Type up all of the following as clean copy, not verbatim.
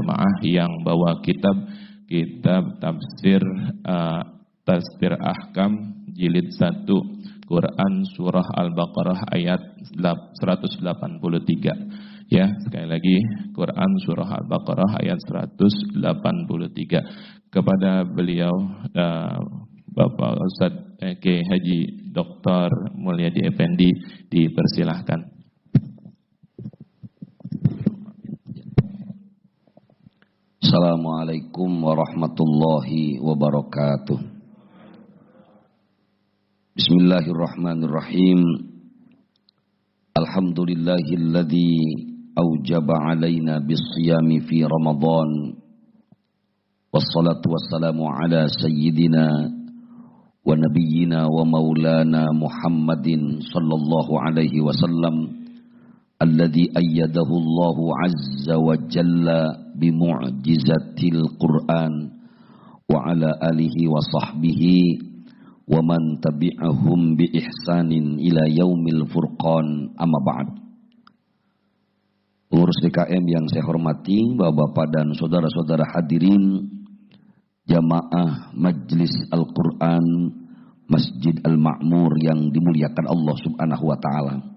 jamaah yang bawa kitab tafsir Ahkam jilid 1 Quran surah Al-Baqarah ayat 183. Ya, sekali lagi Quran surah Al-Baqarah ayat 183. Kepada beliau Bapak Ustadz K. Haji Dr. Mulyadi Effendi dipersilahkan. Assalamualaikum warahmatullahi wabarakatuh. Bismillahirrahmanirrahim. Alhamdulillahilladzi aujaba alaina bis-siyami fi Ramadan. Wassalatu wassalamu ala sayyidina wa nabiyyina wa maulana Muhammadin sallallahu alaihi wasallam alladzi ayyadahu Allahu azza wa jalla bimu'jizatil Qur'an wa ala alihi wa sahbihi wa man tabi'ahum bi ihsanin ila yaumil furqan, amma ba'd. Pengurus DKM yang saya hormati, bapak-bapak dan saudara-saudara hadirin jamaah Majlis Al-Quran Masjid Al-Ma'mur yang dimuliakan Allah subhanahu wa ta'ala.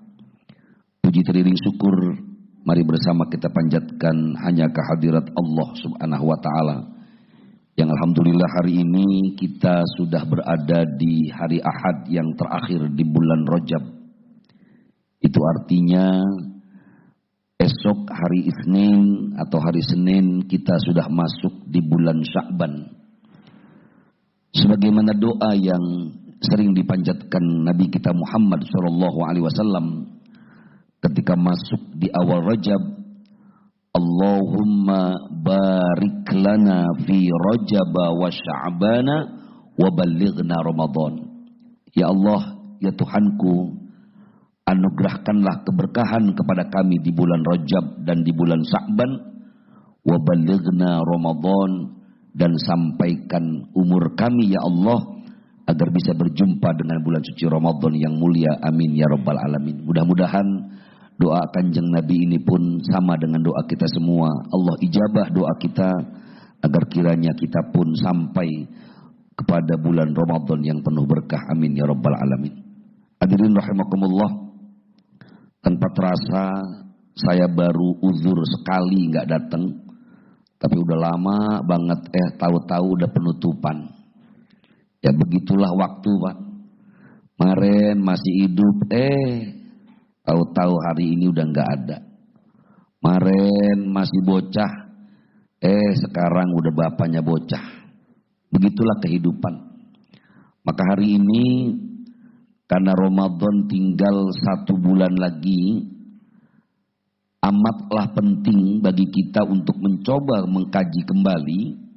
Puji teriring syukur mari bersama kita panjatkan hanya kehadirat Allah subhanahu wa ta'ala, yang alhamdulillah hari ini kita sudah berada di hari Ahad yang terakhir di bulan Rajab. Itu artinya esok hari Isnin atau hari Senin kita sudah masuk di bulan Sya'ban. Sebagaimana doa yang sering dipanjatkan Nabi kita Muhammad SAW ketika masuk di awal Rajab, Allahumma barik lana fi Rajaba wa Sya'bana wa ballighna Ramadan. Ya Allah, ya Tuhanku, anugerahkanlah keberkahan kepada kami di bulan Rajab dan di bulan Sya'ban, wa ballighna Ramadan, dan sampaikan umur kami ya Allah agar bisa berjumpa dengan bulan suci Ramadan yang mulia. Amin ya rabbal alamin. Mudah-mudahan doa kanjeng Nabi ini pun sama dengan doa kita semua. Allah ijabah doa kita agar kiranya kita pun sampai kepada bulan Ramadan yang penuh berkah. Amin ya rabbal alamin. Hadirin rahimakumullah, tanpa terasa saya baru uzur sekali nggak datang, tapi udah lama banget tahu-tahu udah penutupan. Ya begitulah waktu, Pak. Kemarin masih hidup, tahu-tahu hari ini udah nggak ada. Kemarin masih bocah, sekarang udah bapaknya bocah. Begitulah kehidupan. Maka hari ini karena Ramadan tinggal 1 bulan lagi, amatlah penting bagi kita untuk mencoba mengkaji kembali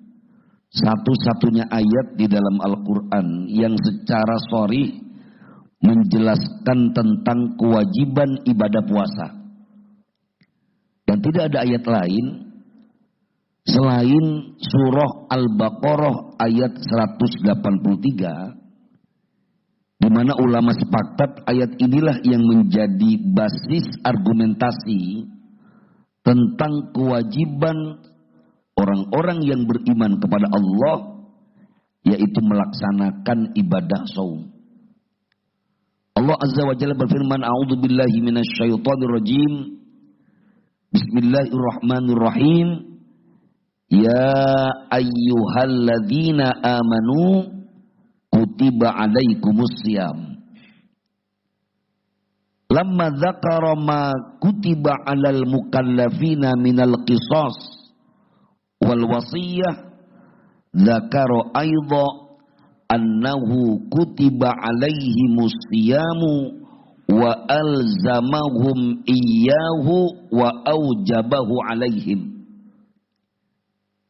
satu-satunya ayat di dalam Al-Quran yang secara sharih menjelaskan tentang kewajiban ibadah puasa. Dan tidak ada ayat lain selain surah Al-Baqarah ayat 183, di mana ulama sepakat ayat inilah yang menjadi basis argumentasi tentang kewajiban orang-orang yang beriman kepada Allah, yaitu melaksanakan ibadah saum. Allah Azza wa Jalla berfirman, A'udzu billahi minasyaitonir rajim. Bismillahirrahmanirrahim. Ya ayyuhalladzina amanu kutiba alaikumusiyam. Lamma dzakara ma kutiba 'alal mukallafina minal qisas wal wasiyah, dzakara aidha annahu kutiba 'alaihimus siyamu wa alzamahum iyyahu wa aujabahu 'alaihim.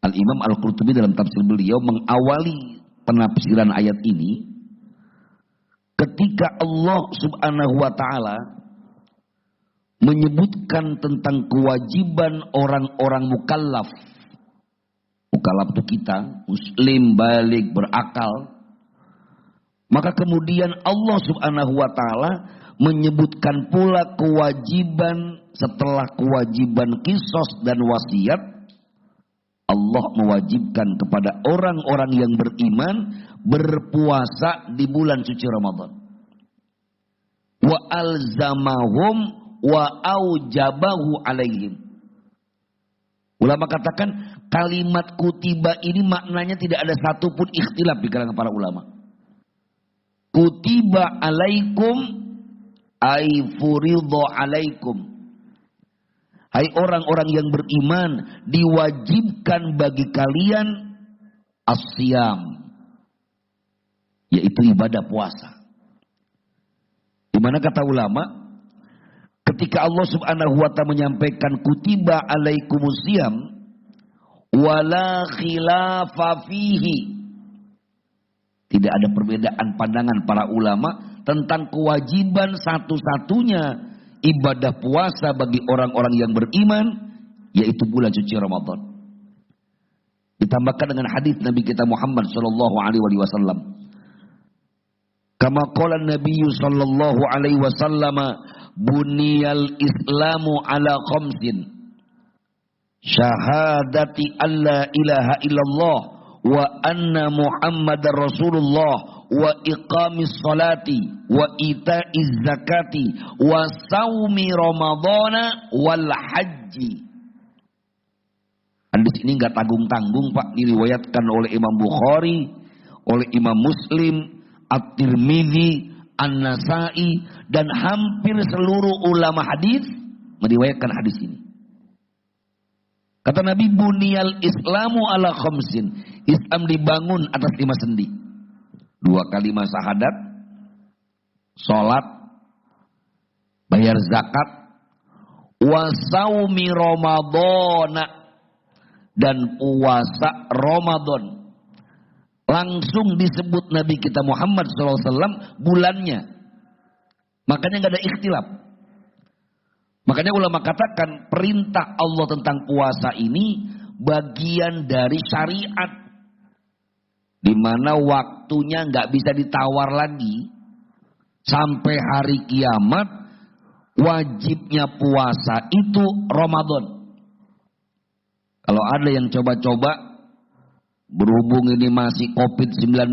Al-Imam Al-Qurtubi dalam tafsir beliau mengawali penafsiran ayat ini ketika Allah Subhanahu wa taala menyebutkan tentang kewajiban orang-orang mukallaf. Mukallaf itu kita, muslim, balik, berakal. Maka kemudian Allah Subhanahu wa taala menyebutkan pula kewajiban setelah kewajiban qisas dan wasiat, Allah mewajibkan kepada orang-orang yang beriman berpuasa di bulan suci Ramadan. Wa alzamahum wa aujabahu alaihim. Ulama katakan kalimat kutiba ini maknanya tidak ada satupun ikhtilaf di kalangan para ulama. Kutiba alaikum ay furidha alaikum. Hai orang-orang yang beriman, diwajibkan bagi kalian as-siyam, yaitu ibadah puasa. Di mana kata ulama, ketika Allah Subhanahu wa taala menyampaikan kutiba alaikumusiyam wala khilafa fihi, tidak ada perbedaan pandangan para ulama tentang kewajiban satu-satunya ibadah puasa bagi orang-orang yang beriman, yaitu bulan suci Ramadan. Ditambahkan dengan hadis Nabi kita Muhammad sallallahu alaihi wasallam. Kama qala Nabi sallallahu alaihi wasallam, buniyal islamu ala khamsin. Syahadati alla ilaha illallah wa anna Muhammadar Rasulullah wa iqamis salati wa ita'iz zakati wa saumi ramadhana wal haji. Hadis ini enggak tanggung-tanggung Pak, diriwayatkan oleh Imam Bukhari, oleh Imam Muslim, At-Tirmidzi, An-Nasa'i, dan hampir seluruh ulama hadis meriwayatkan hadis ini. Kata Nabi, buniyal islamu ala khamsin. Islam dibangun atas 5 sendi. 2 kalimat syahadat, sholat, bayar zakat, wasaumi Ramadhana, dan puasa Ramadan. Langsung disebut Nabi kita Muhammad SAW bulannya. Makanya gak ada ikhtilaf. Makanya ulama katakan perintah Allah tentang puasa ini bagian dari syariat. Di mana waktunya nggak bisa ditawar lagi. Sampai hari kiamat wajibnya puasa itu Ramadan. Kalau ada yang coba-coba berhubung ini masih COVID-19,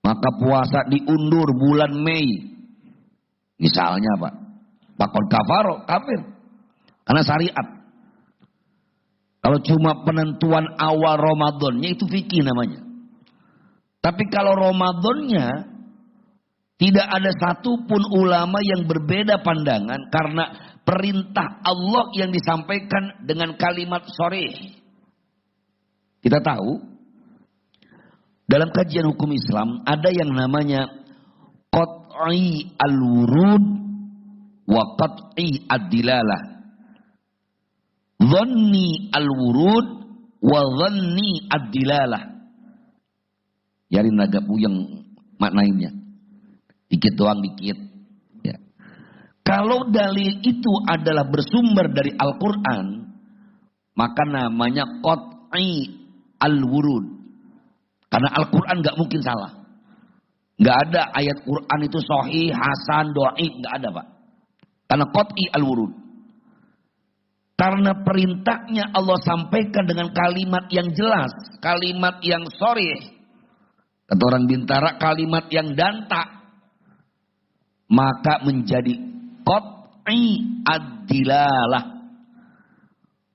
maka puasa diundur bulan Mei. Misalnya Pak, bakal kafir. Karena syariat. Kalau cuma penentuan awal Ramadannya itu fikih namanya. Tapi kalau Ramadannya tidak ada satupun ulama yang berbeda pandangan karena perintah Allah yang disampaikan dengan kalimat sharih. Kita tahu dalam kajian hukum Islam ada yang namanya qat'i al-wurud wa qat'i ad-dilalah. Dhanni al-wurud wa dhanni ad-dilalah. Yarin agak puyeng maknanya. Dikit doang dikit. Ya. Kalau dalil itu adalah bersumber dari Al-Quran, maka namanya qat'i al-wurud. Karena Al-Quran gak mungkin salah. Gak ada ayat Quran itu sahih, hasan, dhaif, gak ada Pak. Karena qat'i al-wurud. Karena perintahnya Allah sampaikan dengan kalimat yang jelas, kalimat yang sharih. Kata orang Bintara, kalimat yang danta. Maka menjadi qat'i ad-dilalah.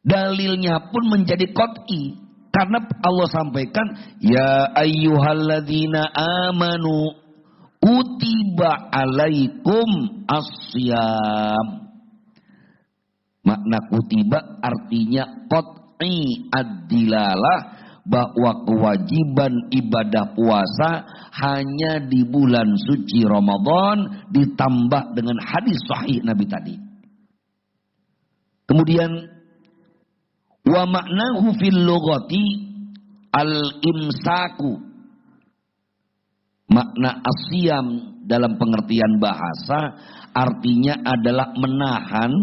Dalilnya pun menjadi qat'i. Karena Allah sampaikan, ya ayyuhalladzina amanu kutiba alaikum as-siyam. Makna kutiba artinya qat'i ad-dilalah, bahwa kewajiban ibadah puasa hanya di bulan suci Ramadan ditambah dengan hadis sahih Nabi tadi. Kemudian wa maknahu fil lughati al-imsaku. Makna asyam dalam pengertian bahasa artinya adalah menahan.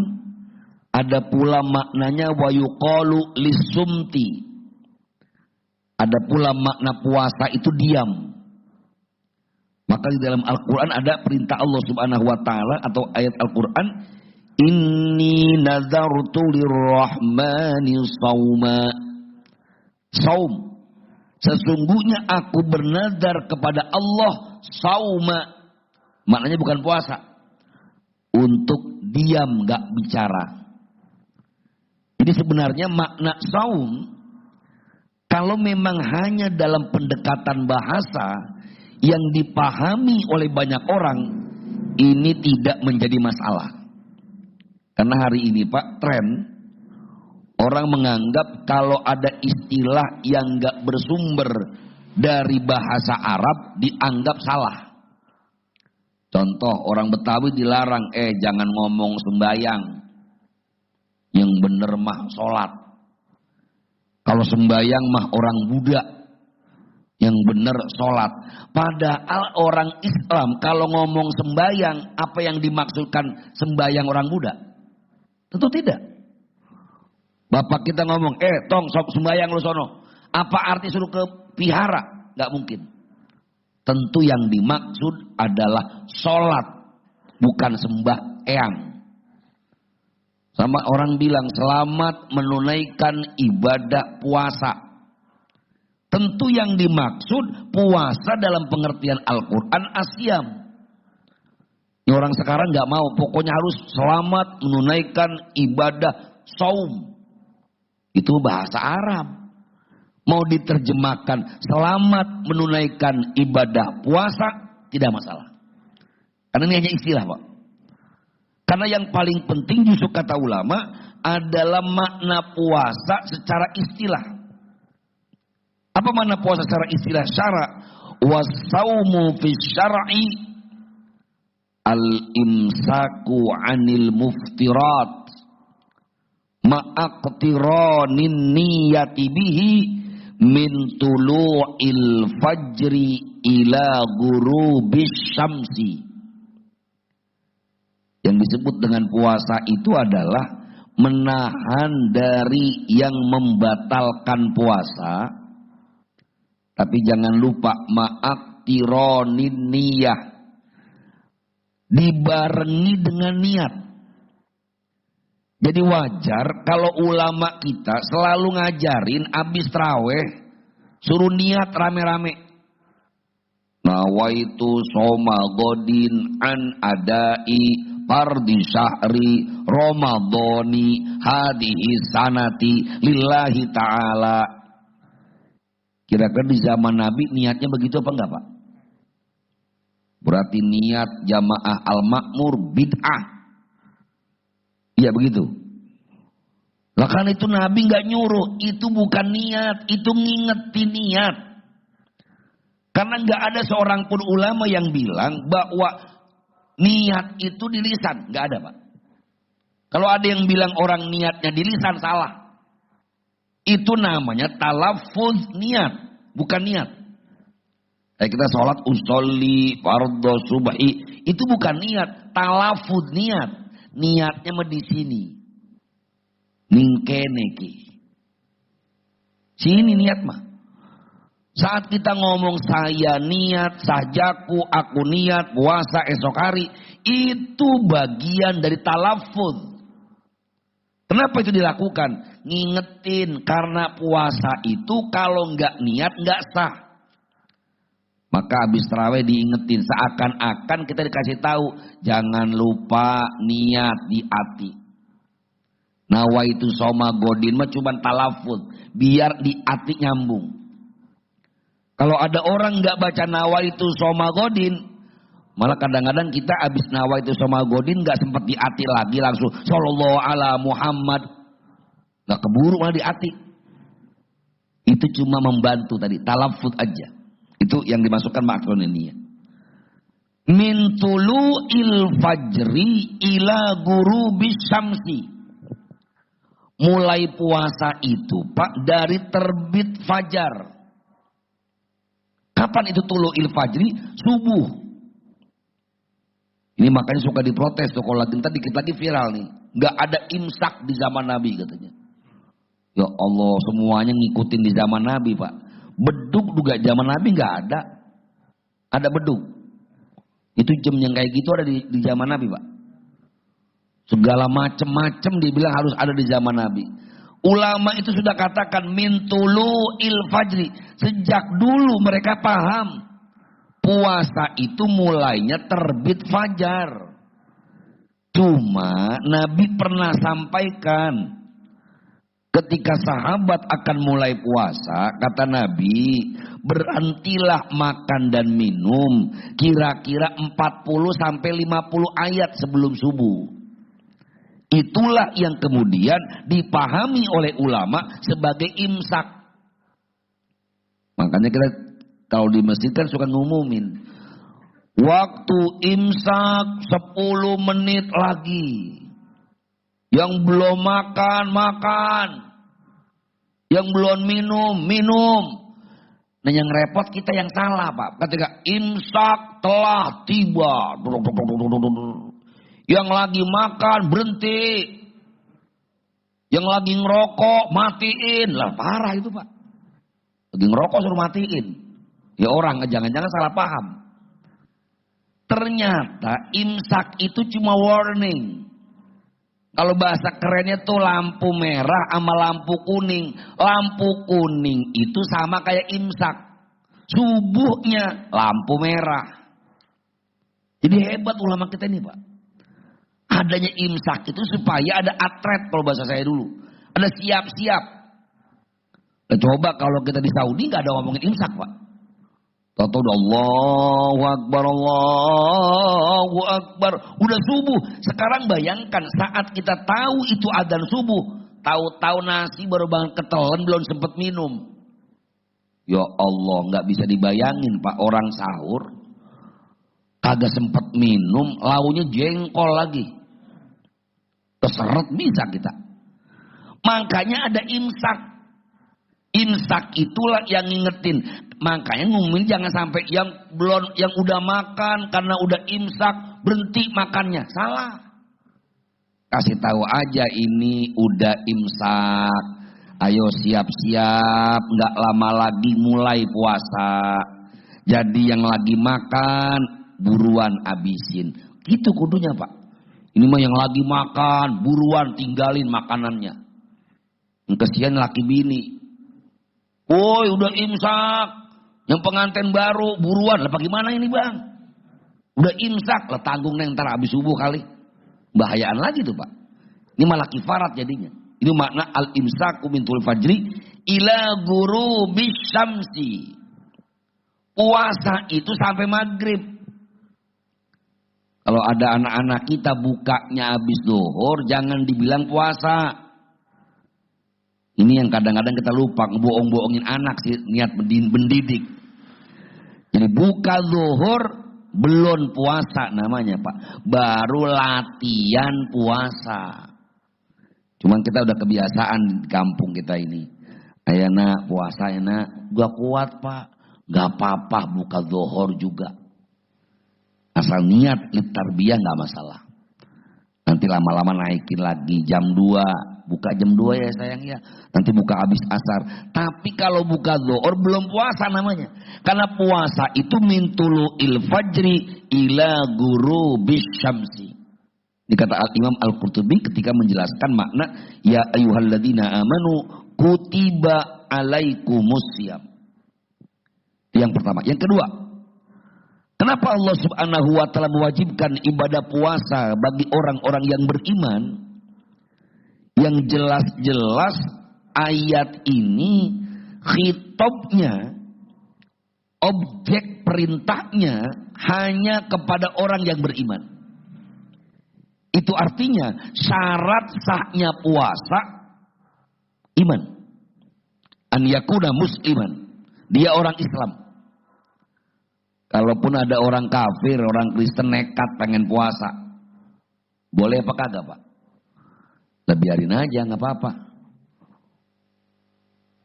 Ada pula maknanya wa yuqalu lisumti. Ada pula makna puasa itu diam. Maka di dalam Al-Quran ada perintah Allah Subhanahu wa ta'ala atau ayat Al-Quran, inni nazartu lirrahmani sawma. Saum. Sesungguhnya aku bernadar kepada Allah sauma. Maknanya bukan puasa. Untuk diam, gak bicara. Jadi sebenarnya makna saum, kalau memang hanya dalam pendekatan bahasa yang dipahami oleh banyak orang, ini tidak menjadi masalah. Karena hari ini Pak, tren orang menganggap kalau ada istilah yang gak bersumber dari bahasa Arab dianggap salah. Contoh, orang Betawi dilarang, jangan ngomong sembayang. Yang bener mah sholat. Kalau sembayang mah orang Buddha. Yang bener sholat. Padahal orang Islam kalau ngomong sembayang, apa yang dimaksudkan sembayang orang Buddha? Tentu tidak. Bapak kita ngomong, tong sok sembayang lu sono. Apa arti suruh ke pihara? Gak mungkin. Tentu yang dimaksud adalah sholat, bukan sembahyang. Sama orang bilang selamat menunaikan ibadah puasa. Tentu yang dimaksud puasa dalam pengertian Al-Quran asyam. Orang sekarang gak mau, pokoknya harus selamat menunaikan ibadah saum. Itu bahasa Arab. Mau diterjemahkan selamat menunaikan ibadah puasa, tidak masalah. Karena ini hanya istilah Pak. Karena yang paling penting justru kata ulama adalah makna puasa secara istilah. Apa makna puasa secara istilah? Syara. Wasaumu fi syar'i al-imsaku anil muftirat ma'aqtiranin niyati bihi min tulu'il fajri ila ghurubis syamsi. Yang disebut dengan puasa itu adalah menahan dari yang membatalkan puasa. Tapi jangan lupa ma'aqtiranin niyah, dibarengi dengan niat. Jadi wajar kalau ulama kita selalu ngajarin abis taraweh suruh niat rame-rame. Nawaitu soma godin an adai fardi syahri ramadhani hadihi sanati lillahi ta'ala. Kira-kira di zaman Nabi niatnya begitu apa enggak Pak? Berarti niat jamaah al-makmur bid'ah. Iya begitu. Lah kan itu Nabi nggak nyuruh, itu bukan niat, itu ngingetin niat. Karena nggak ada seorang pun ulama yang bilang bahwa niat itu di lisan, nggak ada Pak. Kalau ada yang bilang orang niatnya di lisan salah. Itu namanya talaffuz niat, bukan niat. Kayak kita sholat usolli fardhu subhi, itu bukan niat, talaffuz niat. Niatnya mah di sini. Ningkene ki. Sini niat mah. Saat kita ngomong saya niat, sajaku, aku niat, puasa esok hari, itu bagian dari talaffuz. Kenapa itu dilakukan? Ngingetin, karena puasa itu kalau nggak niat nggak sah. Maka habis tarawih diingetin, seakan-akan kita dikasih tahu, jangan lupa niat di hati. Nawaitu soma godin mah cuma talaffuz, biar di hati nyambung. Kalau ada orang nggak baca nawaitu soma godin, malah kadang-kadang kita habis nawaitu soma godin nggak sempat di hati lagi, langsung sallallahu ala Muhammad, nggak keburu malah di hati. Itu cuma membantu tadi, talaffuz aja. Itu yang dimasukkan makronnya. Min tulu'il fajri ila ghurubis syamsi. Mulai puasa itu Pak dari terbit fajar. Kapan itu tulu'il fajri? Subuh. Ini makanya suka diprotes tuh kalau lagi dikit lagi viral nih. Gak ada imsak di zaman Nabi katanya. Ya Allah, semuanya ngikutin di zaman Nabi Pak. Beduk juga zaman Nabi nggak ada. Ada beduk. Itu jam yang kayak gitu ada di zaman Nabi Pak. Segala macem-macem dibilang harus ada di zaman Nabi. Ulama itu sudah katakan min tulu'il fajri. Sejak dulu mereka paham. Puasa itu mulainya terbit fajar. Cuma Nabi pernah sampaikan. Ketika sahabat akan mulai puasa, kata Nabi, berhentilah makan dan minum kira-kira 40 sampai 50 ayat sebelum subuh. Itulah yang kemudian dipahami oleh ulama sebagai imsak. Makanya kita kalau di masjid kan suka ngumumin, waktu imsak 10 menit lagi. Yang belum makan, makan. Yang belum minum, minum. Nah yang repot kita yang salah Pak. Ketika imsak telah tiba. Yang lagi makan berhenti. Yang lagi ngerokok matiin. Lah parah itu Pak. Lagi ngerokok suruh matiin. Ya orang jangan-jangan salah paham. Ternyata imsak itu cuma warning. Kalau bahasa kerennya tuh lampu merah sama lampu kuning. Lampu kuning itu sama kayak imsak. Subuhnya lampu merah. Jadi hebat ulama kita ini Pak. Adanya imsak itu supaya ada atret kalau bahasa saya dulu. Ada siap-siap. Nah, coba kalau kita di Saudi gak ada ngomongin imsak Pak. Tahu udah Allahu Akbar, Allahu Akbar. Udah subuh. Sekarang bayangkan saat kita tahu itu adzan subuh. Tahu-tahu nasi baru bangun ketelan belum sempat minum. Ya Allah gak bisa dibayangin Pak. Orang sahur. Kagak sempat minum. Launya jengkol lagi. Keseret bisa kita. Makanya ada imsak. Imsak itulah yang ngingetin. Makanya ngumumin jangan sampai yang udah makan karena udah imsak berhenti makannya. Salah. Kasih tahu aja ini udah imsak. Ayo siap-siap, nggak lama lagi mulai puasa. Jadi yang lagi makan buruan abisin. Gitu kudunya Pak. Ini mah yang lagi makan buruan tinggalin makanannya. Yang kesian laki bini. Woi udah imsak. Yang pengantin baru buruan. Lah bagaimana ini bang? Udah imsak. Lah tanggung neng ntar habis subuh kali. Bahayaan lagi tuh Pak. Ini malah kifarat jadinya. Ini makna al-imsaku min tul fajri ila ghurubis syamsi. Puasa itu sampai maghrib. Kalau ada anak-anak kita bukanya habis zuhur jangan dibilang puasa. Ini yang kadang-kadang kita lupa ngebohong-bohongin anak sih niat mendidik. Jadi buka zuhur belum puasa namanya Pak. Baru latihan puasa. Cuman kita udah kebiasaan di kampung kita ini. Ayo nak puasa ya nak. Gak kuat Pak. Gak apa-apa buka zuhur juga. Asal niat tarbiyah gak masalah. Nanti lama-lama naikin lagi jam 2. Buka jam 2 ya sayang ya. Nanti buka habis asar. Tapi kalau buka zuhur belum puasa namanya. Karena puasa itu min tulu'il fajri ila ghurubis syamsi. Ini kata Imam Al-Qurtubi ketika menjelaskan makna ya ayyuhalladzina amanu kutiba alaikumusiyam. Yang pertama. Yang kedua. Kenapa Allah Subhanahu wa taala mewajibkan ibadah puasa bagi orang-orang yang beriman? Yang jelas-jelas ayat ini khitabnya, objek perintahnya hanya kepada orang yang beriman. Itu artinya syarat sahnya puasa iman. An yakuna musliman. Dia orang Islam. Kalaupun ada orang kafir, orang Kristen nekat pengen puasa. Boleh apa kagak Pak? Lah biarin aja gak apa-apa.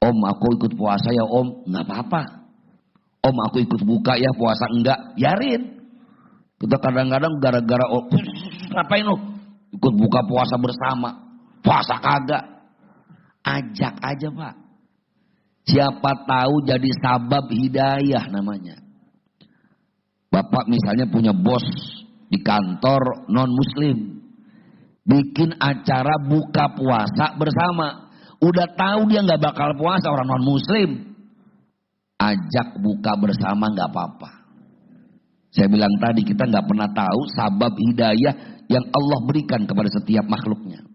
Om aku ikut puasa ya om. Gak apa-apa. Om aku ikut buka ya puasa enggak. Biarin. Kita kadang-kadang gara-gara ngapain lu? Ikut buka puasa bersama. Puasa kagak. Ajak aja Pak. Siapa tahu jadi sabab hidayah namanya. Bapak misalnya punya bos di kantor non muslim. Bikin acara buka puasa bersama. Udah tahu dia nggak bakal puasa, orang non muslim, ajak buka bersama nggak apa-apa. Saya bilang tadi, kita nggak pernah tahu sabab hidayah yang Allah berikan kepada setiap makhluknya.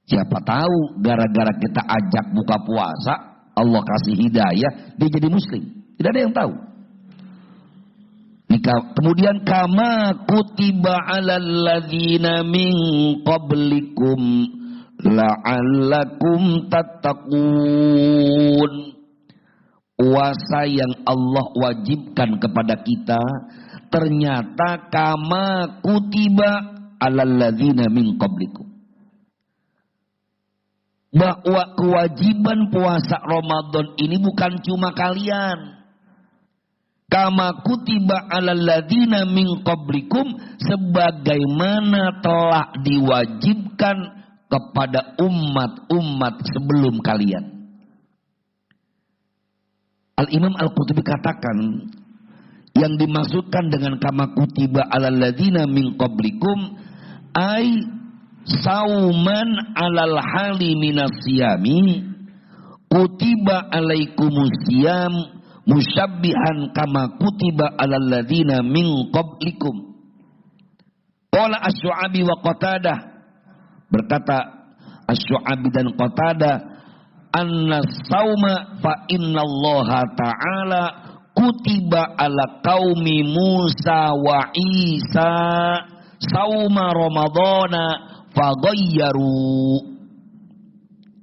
Siapa tahu gara-gara kita ajak buka puasa, Allah kasih hidayah, dia jadi muslim. Tidak ada yang tahu. Kemudian kama kutiba 'alal ladzina min qablikum la'allakum tattaqun. Puasa yang Allah wajibkan kepada kita ternyata kama kutiba 'alal ladzina min qablikum. Bahwa kewajiban puasa Ramadan ini bukan cuma kalian. Kama kutiba 'alal ladzina min qablikum, sebagaimana telah diwajibkan kepada umat-umat sebelum kalian. Al-Imam Al-Qurtubi katakan, yang dimaksudkan dengan kama kutiba 'alal ladzina min qablikum ay sauman 'alal hali minas siyami kutiba 'alaikumus siyam musyabbihan kama kutiba 'alal ladzina min qablikum. Qala Asy-Syu'abi wa Qatadah, berkata Asy-Syu'abi dan Qatadah, anna sauma fa innallaha ta'ala kutiba 'ala qaumi Musa wa Isa sauma Ramadhana faghayyaru.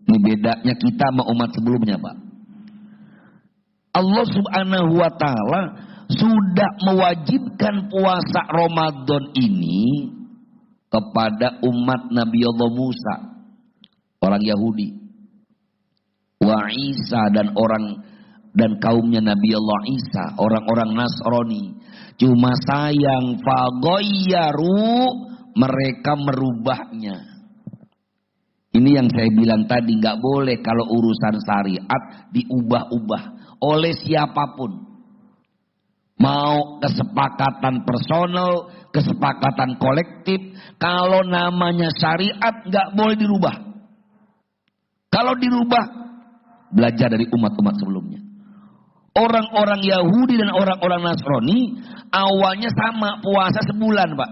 Ini bedanya kita sama umat sebelumnya, Pak. Allah Subhanahu wa ta'ala sudah mewajibkan puasa Ramadan ini kepada umat Nabi Allah Musa, orang Yahudi, wa Isa dan kaumnya Nabi Allah Isa, orang-orang Nasrani. Cuma sayang faghayyaru, mereka merubahnya. Ini yang saya bilang tadi, nggak boleh kalau urusan syariat diubah-ubah oleh siapapun. Mau kesepakatan personal, kesepakatan kolektif, kalau namanya syariat nggak boleh dirubah. Kalau dirubah, belajar dari umat-umat sebelumnya. Orang-orang Yahudi dan orang-orang Nasrani awalnya sama, puasa sebulan, Pak.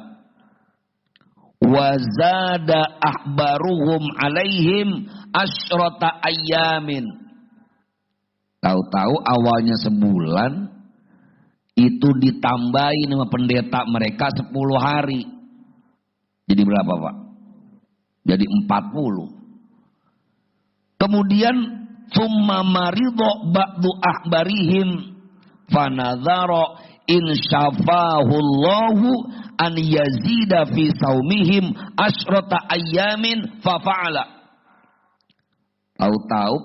Wazada ahbaruhum alaihim asyrata ayyamin. Tahu-tahu awalnya sebulan, itu ditambahin sama pendeta mereka 10 hari. Jadi berapa, Pak? Jadi 40. Kemudian summa maridho ba'du ahbarihim fanadhara in syafahullahu an yazida fi saumihim asyrata ayyamin fafa'ala. Tahu-tahu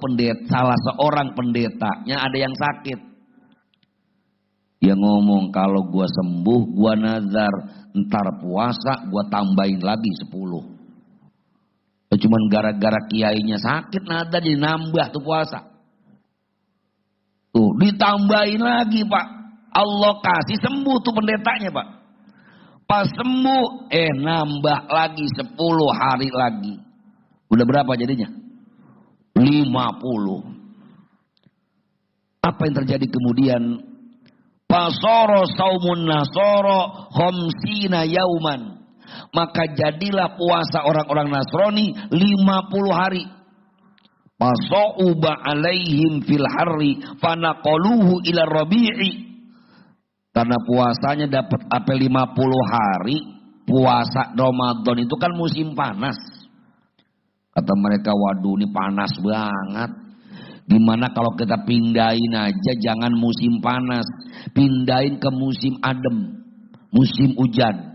salah seorang pendetanya ada yang sakit. Dia ngomong, kalau gua sembuh, gua nazar, ntar puasa gua tambahin lagi 10. Cuman gara-gara kiainya sakit, nazar jadi nambah tuh puasa. Tuh ditambahin lagi, Pak. Allah kasih sembuh tuh pendetanya, Pak. Pas sembuh, nambah lagi 10 hari lagi. Udah berapa jadinya? 50. Apa yang terjadi kemudian? Fasara saumun nasara khamsina yauman. Maka jadilah puasa orang-orang Nasrani 50 hari. Fasauba alaihim fil harri fanaqaluhu ila rabi'i. Karena puasanya dapat apel 50 hari, puasa Ramadan itu kan musim panas. Kata mereka, waduh ini panas banget. Gimana kalau kita pindahin aja, jangan musim panas, pindahin ke musim adem, musim hujan.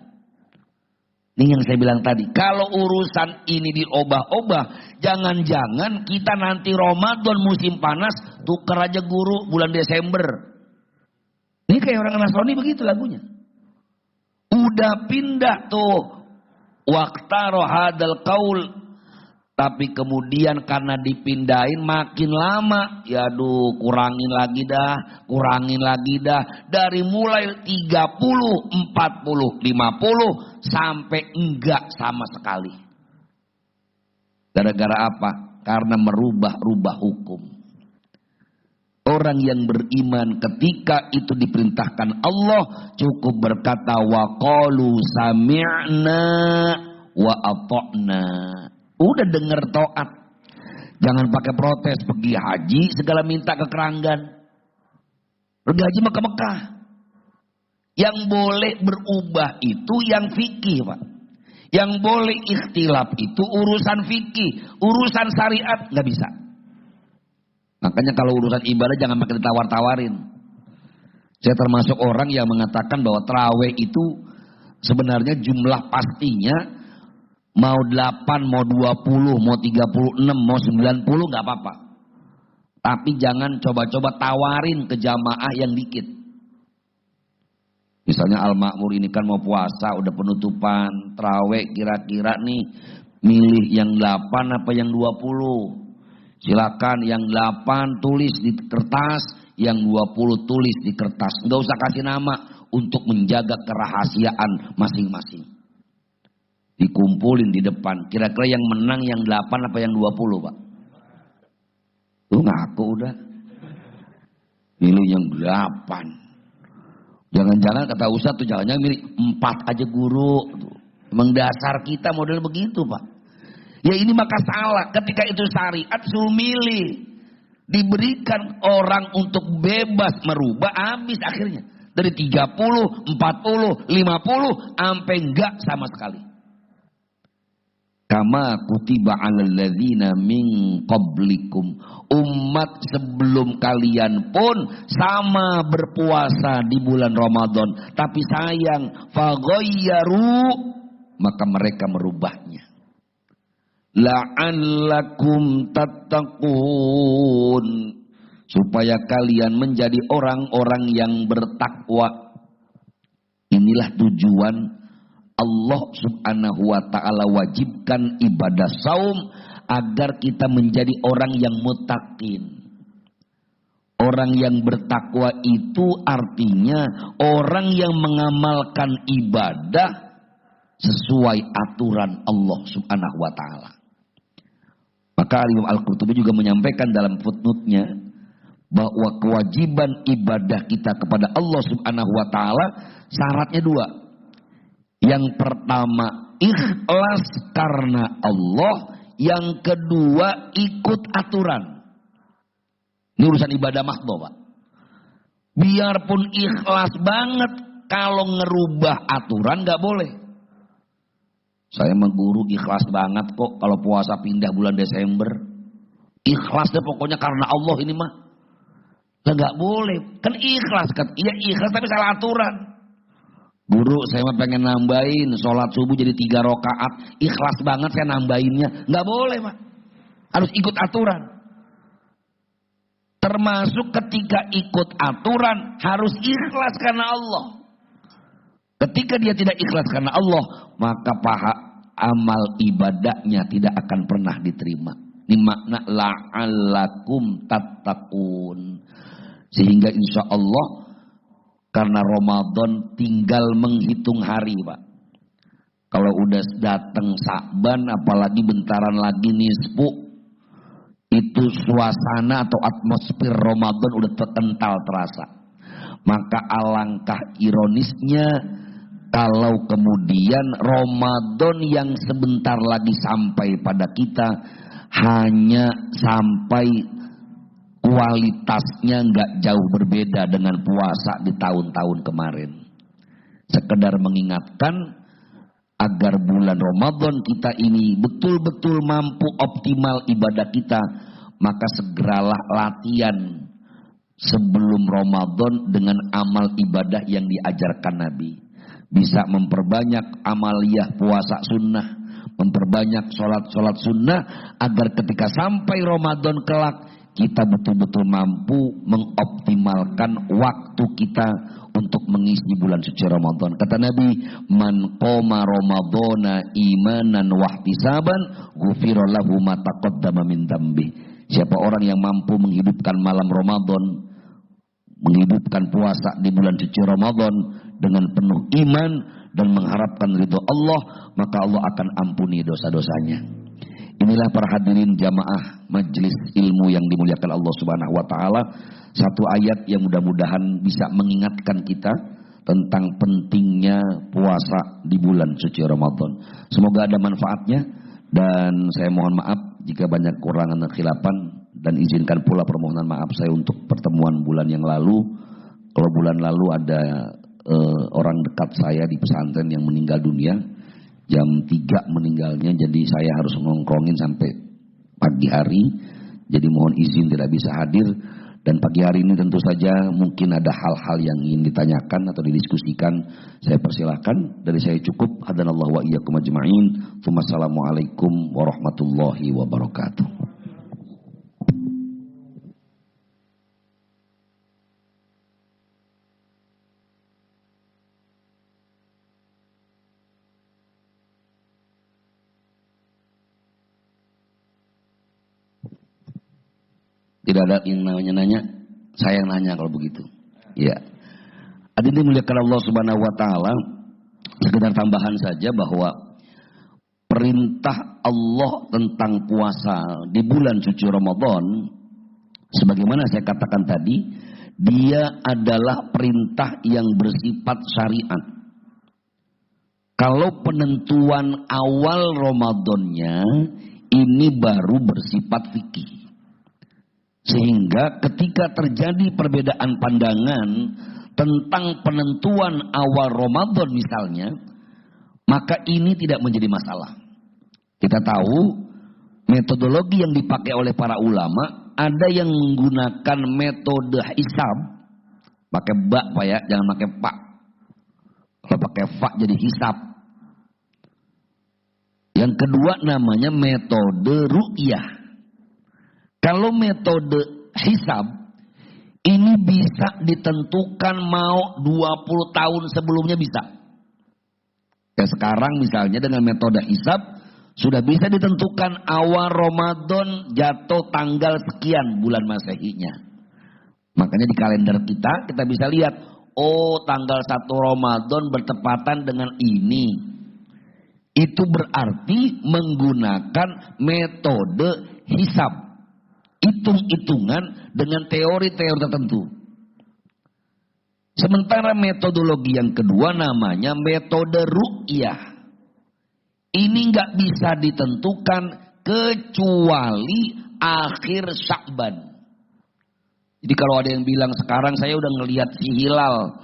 Ini yang saya bilang tadi, kalau urusan ini diobah-obah, jangan-jangan kita nanti Ramadan musim panas, tuker aja guru bulan Desember. Ini kayak orang Nasrani begitu lagunya. Udah pindah tuh, waqtaro hadal qaul. Tapi kemudian karena dipindahin makin lama, ya aduh kurangin lagi dah. Dari mulai 30, 40, 50 sampai enggak sama sekali. Gara-gara apa? karena merubah-rubah hukum. Orang yang beriman ketika itu diperintahkan Allah cukup berkata wa qalu sami'na wa ata'na. Udah dengar taat. Jangan pakai protes, pergi haji segala minta ke keranggan. Pergi haji Mekah. Yang boleh berubah itu yang fikih, Pak. Yang boleh ikhtilaf itu urusan fikih, urusan syariat nggak bisa. Makanya kalau urusan ibadah jangan makin ditawar-tawarin. Saya termasuk orang yang mengatakan bahwa tarawih itu sebenarnya jumlah pastinya mau 8, mau 20, mau 36, mau 90 nggak apa-apa. Tapi jangan coba-coba tawarin ke jamaah yang dikit. Misalnya Al-Makmur ini kan mau puasa, udah penutupan, tarawih kira-kira nih milih yang 8 apa yang 20. Silakan yang 8 tulis di kertas, yang 20 tulis di kertas. Nggak usah kasih nama untuk menjaga kerahasiaan masing-masing. Dikumpulin di depan. Kira-kira yang menang yang 8 apa yang 20, Pak? Lu ngaku udah. Pilih yang 8. Jangan-jangan kata Ustaz tuh jangan-jangan milih 4 aja guru. Emang dasar kita model begitu, Pak. Ya ini maka salah. Ketika itu syariat suruh milih. Diberikan orang untuk bebas merubah, habis akhirnya. Dari 30, 40, 50, sampai enggak sama sekali. Kama kutiba 'alal ladzina min qablikum. Umat sebelum kalian pun sama berpuasa di bulan Ramadan. Tapi sayang, faghayyaru, maka mereka merubahnya. La'allakum tattaqun, supaya kalian menjadi orang-orang yang bertakwa. Inilah tujuan Allah Subhanahu wa taala wajibkan ibadah saum agar kita menjadi orang yang muttaqin. Orang yang bertakwa itu artinya orang yang mengamalkan ibadah sesuai aturan Allah Subhanahu wa taala. Maka Imam Al-Qurtubi juga menyampaikan dalam footnote-nya bahwa kewajiban ibadah kita kepada Allah Subhanahu wa taala syaratnya 2. Yang pertama ikhlas karena Allah, yang kedua ikut aturan. Ini urusan ibadah mahdoh, Pak. Biarpun ikhlas banget, kalau ngerubah aturan nggak boleh. Saya mengguru ikhlas banget kok kalau puasa pindah bulan Desember. Ikhlasnya pokoknya karena Allah ini mah. Lah nggak boleh. Kan ikhlas kan. Iya ikhlas tapi salah aturan. Guru saya mah pengen nambahin sholat subuh jadi 3 rakaat. Ikhlas banget saya nambahinnya. Nggak boleh, Pak. Harus ikut aturan. Termasuk ketika ikut aturan harus ikhlas karena Allah. Ketika dia tidak ikhlas karena Allah, maka amal ibadahnya tidak akan pernah diterima. Ini makna la'allakum tattaqun. Sehingga insya Allah karena Ramadan tinggal menghitung hari, Pak. Kalau udah datang Sa'ban, apalagi bentaran lagi nisfu, itu suasana atau atmosfer Ramadan udah terkental terasa. Maka alangkah ironisnya kalau kemudian Ramadan yang sebentar lagi sampai pada kita hanya sampai kualitasnya nggak jauh berbeda dengan puasa di tahun-tahun kemarin. Sekedar mengingatkan agar bulan Ramadan kita ini betul-betul mampu optimal ibadah kita, maka segeralah latihan sebelum Ramadan dengan amal ibadah yang diajarkan Nabi. Bisa memperbanyak amaliyah puasa sunnah, memperbanyak sholat sunnah, agar ketika sampai Ramadan kelak kita betul-betul mampu mengoptimalkan waktu kita untuk mengisi bulan suci Ramadan. Kata Nabi, man qoma ramadhana imanan wahtisaban ghufira lahu ma taqaddama min dzambi. Siapa orang yang mampu menghidupkan malam Ramadan, menghidupkan puasa di bulan suci Ramadan dengan penuh iman dan mengharapkan ridho Allah, maka Allah akan ampuni dosa-dosanya. Ini Inilah para hadirin jamaah majelis ilmu yang dimuliakan Allah Subhanahu wa taala, satu ayat yang mudah-mudahan bisa mengingatkan kita tentang pentingnya puasa di bulan suci Ramadan. Semoga ada manfaatnya dan saya mohon maaf jika banyak kurangan dan khilapan, dan izinkan pula permohonan maaf saya untuk pertemuan bulan yang lalu. Kalau bulan lalu ada orang dekat saya di pesantren yang meninggal dunia, jam 3 meninggalnya, jadi saya harus ngongkrongin sampai pagi hari. Jadi mohon izin tidak bisa hadir. Dan pagi hari ini tentu saja mungkin ada hal-hal yang ingin ditanyakan atau didiskusikan. Saya persilahkan. Dari saya cukup. Hadanallahu wa iyyakum ajma'in. Wassalamualaikum warahmatullahi wabarakatuh. Tidak ada yang nanya, saya yang nanya kalau begitu. Ya. Hadirin dimuliakan Allah Subhanahu wa taala, sekedar tambahan saja bahwa perintah Allah tentang puasa di bulan suci Ramadan, sebagaimana saya katakan tadi, dia adalah perintah yang bersifat syariat. Kalau penentuan awal Ramadannya ini baru bersifat fikih. Sehingga ketika terjadi perbedaan pandangan tentang penentuan awal Ramadan misalnya, maka ini tidak menjadi masalah. Kita tahu metodologi yang dipakai oleh para ulama, ada yang menggunakan metode hisab, pakai ba Pak ya, jangan pakai pak. Kalau pakai fa jadi hisab. Yang kedua namanya metode ru'yah. Kalau metode hisab ini bisa ditentukan mau 20 tahun sebelumnya bisa. Ya sekarang misalnya dengan metode hisab sudah bisa ditentukan awal Ramadan jatuh tanggal sekian bulan Masehinya. Makanya di kalender kita bisa lihat, oh tanggal 1 Ramadan bertepatan dengan ini. Itu berarti menggunakan metode hisab. Hitung-hitungan dengan teori-teori tertentu. Sementara metodologi yang kedua namanya metode ru'yah. Ini nggak bisa ditentukan kecuali akhir Sya'ban. Jadi kalau ada yang bilang sekarang saya udah ngelihat si hilal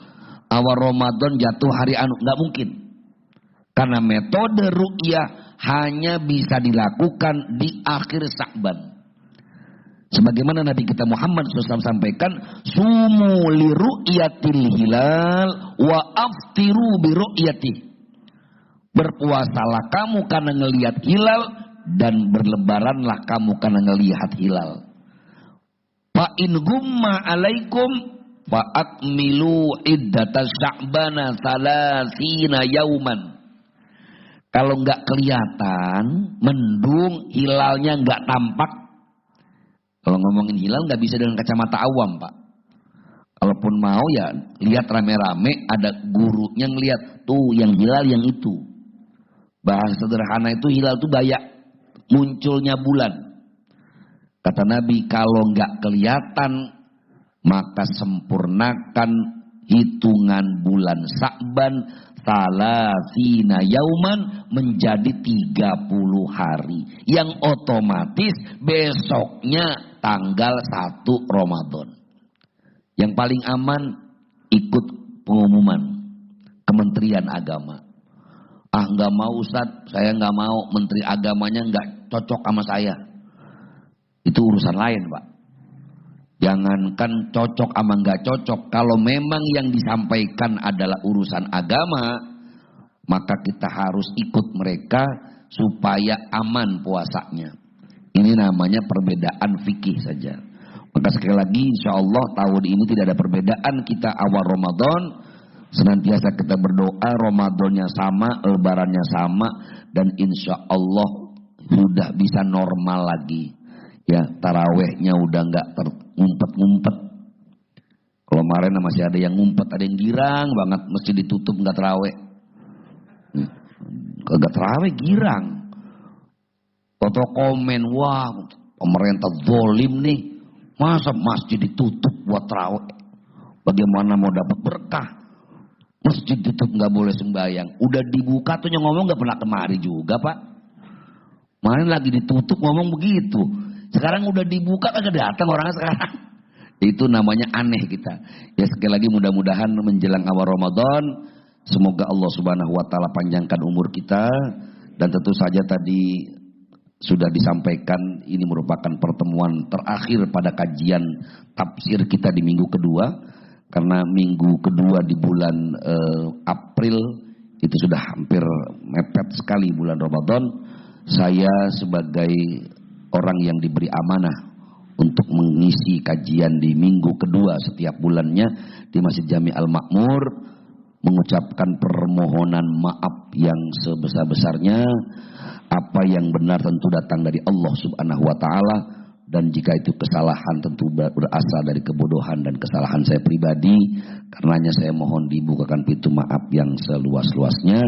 awal Ramadan jatuh hari anu, nggak mungkin. Karena metode ru'yah hanya bisa dilakukan di akhir Sya'ban. Sebagaimana Nabi kita Muhammad SAW sampaikan, sumu li ru'yatil hilal wa aftiru bi ru'yatih. Berpuasalah kamu karena ngelihat hilal dan berlebaranlah kamu karena ngelihat hilal. Fa in gumma alaikum fa akmilu iddata sya'bana salasina yauman. Kalau nggak kelihatan, mendung, hilalnya nggak tampak. Kalau ngomongin hilal nggak bisa dengan kacamata awam Pak. Kalaupun mau ya lihat rame-rame, ada gurunya ngelihat tuh yang hilal yang itu. Bahasa sederhana itu hilal itu gaya munculnya bulan. Kata Nabi kalau nggak kelihatan maka sempurnakan hitungan bulan Sya'ban salasina yauman menjadi 30 hari. Yang otomatis besoknya tanggal 1 Ramadan. Yang paling aman ikut pengumuman Kementerian Agama. Ah nggak mau Ustadz, saya nggak mau, Menteri Agamanya nggak cocok sama saya. Itu urusan lain Pak. Jangankan cocok sama nggak cocok, kalau memang yang disampaikan adalah urusan agama, maka kita harus ikut mereka supaya aman puasanya. Ini namanya perbedaan fikih saja. Maka sekali lagi insya Allah tahun ini tidak ada perbedaan, kita awal Ramadan senantiasa kita berdoa Ramadannya sama, lebarannya sama, dan insya Allah sudah bisa normal lagi. Ya tarawehnya udah nggak ngumpet-ngumpet. Kalau kemarin masih ada yang ngumpet, ada yang girang banget, mesti ditutup nggak taraweh. Kagak taraweh girang. Toto komen, wah pemerintah zalim nih, masa masjid ditutup buat tarawih? Bagaimana mau dapat berkah? Masjid ditutup nggak boleh sembahyang. Udah dibuka tuh yang ngomong nggak pernah kemari juga Pak. Kemarin lagi ditutup ngomong begitu. Sekarang udah dibuka kagak datang orangnya sekarang. Itu namanya aneh kita. Ya sekali lagi mudah-mudahan menjelang awal Ramadan, semoga Allah Subhanahu wa taala panjangkan umur kita, dan tentu saja tadi sudah disampaikan ini merupakan pertemuan terakhir pada kajian tafsir kita di minggu kedua, karena minggu kedua di bulan April itu sudah hampir mepet sekali bulan Ramadan. Saya sebagai orang yang diberi amanah untuk mengisi kajian di minggu kedua setiap bulannya di Masjid Jami Al-Makmur, mengucapkan permohonan maaf yang sebesar-besarnya. Apa yang benar tentu datang dari Allah Subhanahu wa taala, dan jika itu kesalahan tentu berasal dari kebodohan dan kesalahan saya pribadi. Karenanya saya mohon dibukakan pintu maaf yang seluas-luasnya.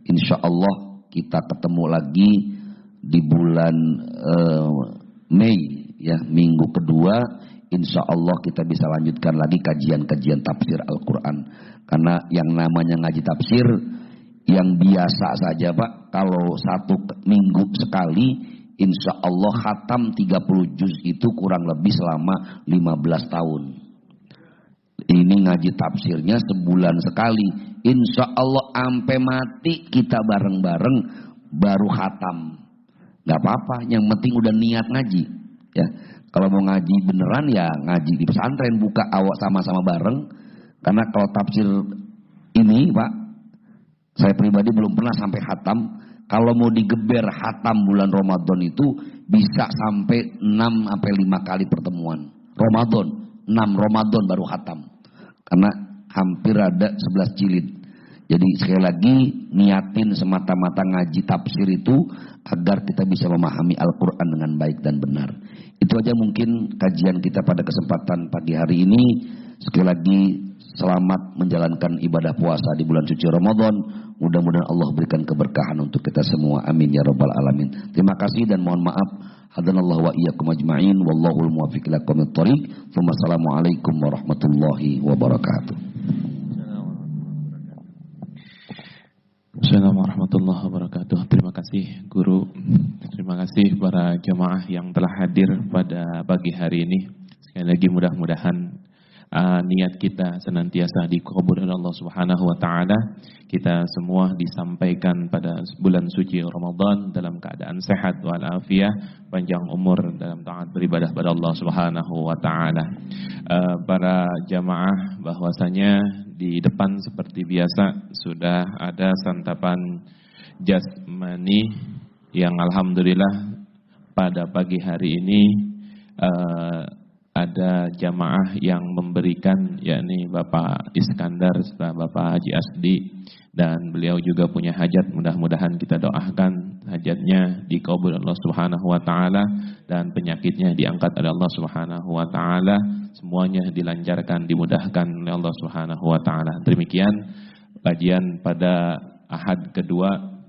Insya Allah kita ketemu lagi di bulan Mei ya, minggu kedua. Insya Allah kita bisa lanjutkan lagi kajian-kajian tafsir Al-Quran. Karena yang namanya ngaji tafsir yang biasa saja Pak, kalau satu minggu sekali insya Allah khatam 30 juz itu kurang lebih selama 15 tahun. Ini ngaji tafsirnya sebulan sekali. Insya Allah sampai mati kita bareng-bareng baru khatam. Gak apa-apa, yang penting udah niat ngaji ya. Kalau mau ngaji beneran ya ngaji di pesantren, buka awak sama-sama bareng. Karena kalau tafsir ini Pak, saya pribadi belum pernah sampai khatam. Kalau mau digeber khatam bulan Ramadan itu bisa sampai 6 sampai 5 kali pertemuan. Ramadan, 6 Ramadan baru khatam. Karena hampir ada 11 jilid. Jadi sekali lagi niatin semata-mata ngaji tafsir itu agar kita bisa memahami Al-Quran dengan baik dan benar. Itu aja mungkin kajian kita pada kesempatan pagi hari ini. Sekali lagi selamat menjalankan ibadah puasa di bulan suci Ramadan. Mudah-mudahan Allah berikan keberkahan untuk kita semua. Amin ya rabbal alamin. Terima kasih dan mohon maaf. Hadanallahu wa iyyakum ajma'in. Wallahul muwaffiq ila aqwamit thoriq. Wassalamualaikum warahmatullahi wabarakatuh. Assalamualaikum warahmatullahi wabarakatuh. Terima kasih guru. Terima kasih para jemaah yang telah hadir pada pagi hari ini. Sekali lagi mudah-mudahan niat kita senantiasa dikabul oleh Allah Subhanahu wa taala. Kita semua disampaikan pada bulan suci Ramadan dalam keadaan sehat walafiat, panjang umur dalam taat beribadah pada Allah Subhanahu wa taala. Para jamaah, bahwasanya di depan seperti biasa sudah ada santapan jasmani yang alhamdulillah pada pagi hari ini ada jamaah yang memberikan, yakni Bapak Iskandar serta Bapak Haji Asdi, dan beliau juga punya hajat. Mudah-mudahan kita doakan hajatnya dikabul Allah Subhanahu wa taala dan penyakitnya diangkat oleh Allah Subhanahu wa taala. Semuanya dilancarkan, dimudahkan oleh Allah Subhanahu wa taala. Demikian kajian pada Ahad kedua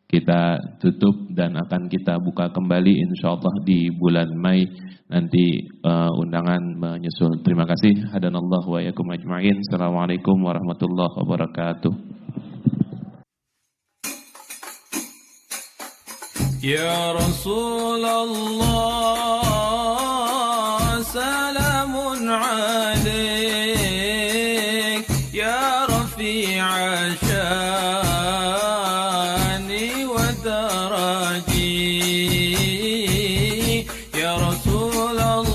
kita tutup dan akan kita buka kembali insyaallah di bulan Mei nanti undangan menyusul. Terima kasih. Hadanallahu wa iyyakum ajma'in. Assalamualaikum warahmatullahi wabarakatuh. Ya Rasulullah, salamun alaik, ya rafi'a syani wa daraji. Ya Rasulullah,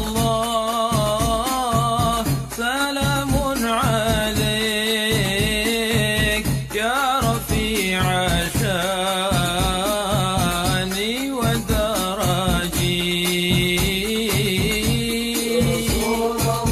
salamun alaik, ya rafi'a syani wa daraji. Ya Rasulullah,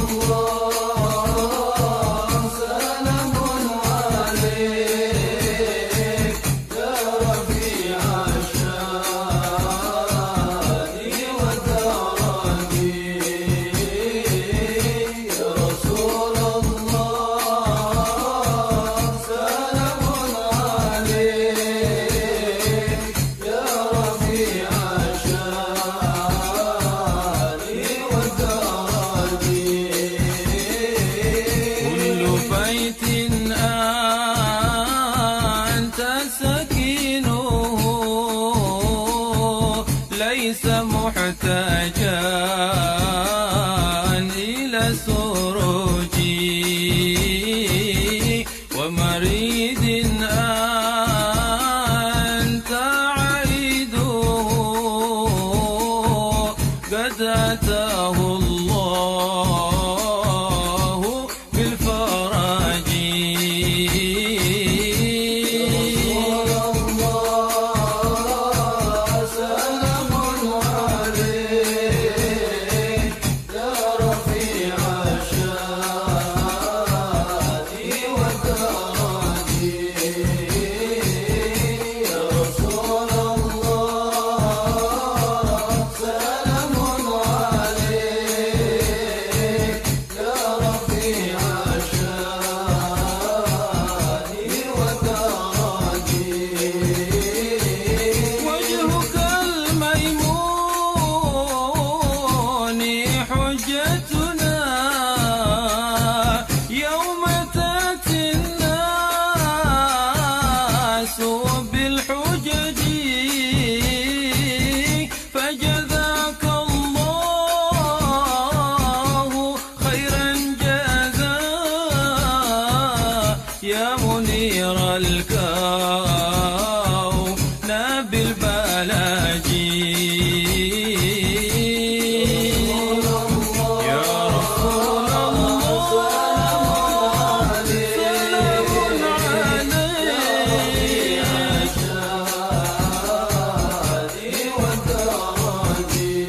الكون بالبلاجي يا رسول الله سلام عليك شادي ودراجي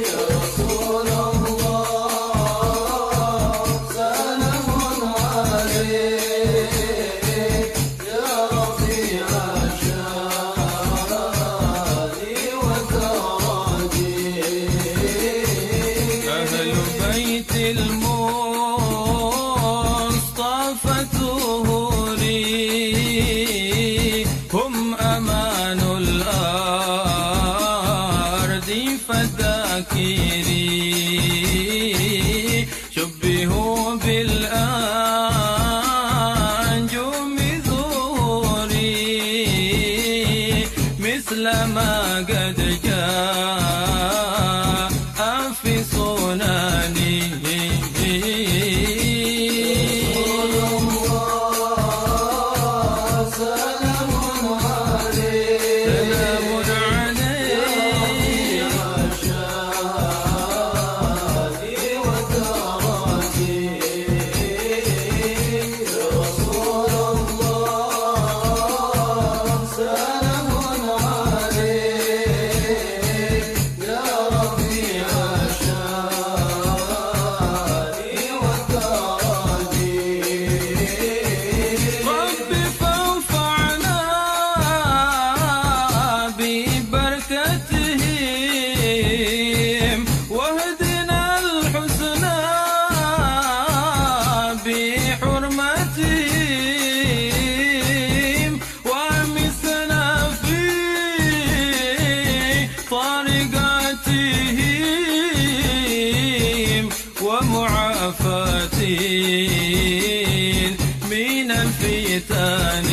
يا رسول الله سلام عليك يا رفيع شادي ودراجي أهل بيت المصطفى تهوري هم أمان الأرض فذاكري شبهوا بالأنجم ظهوري مثل ما قد جاء في سنني سلام عليك سلام عليك شادي ودراجي يا رسول الله سلام عليك يا رفيع شادي ودراجي رب فانفعنا ببركتهم واهدنا الحسنى بحرمتهم وامسنا في طريقتهم ومعافاتهم من الفتن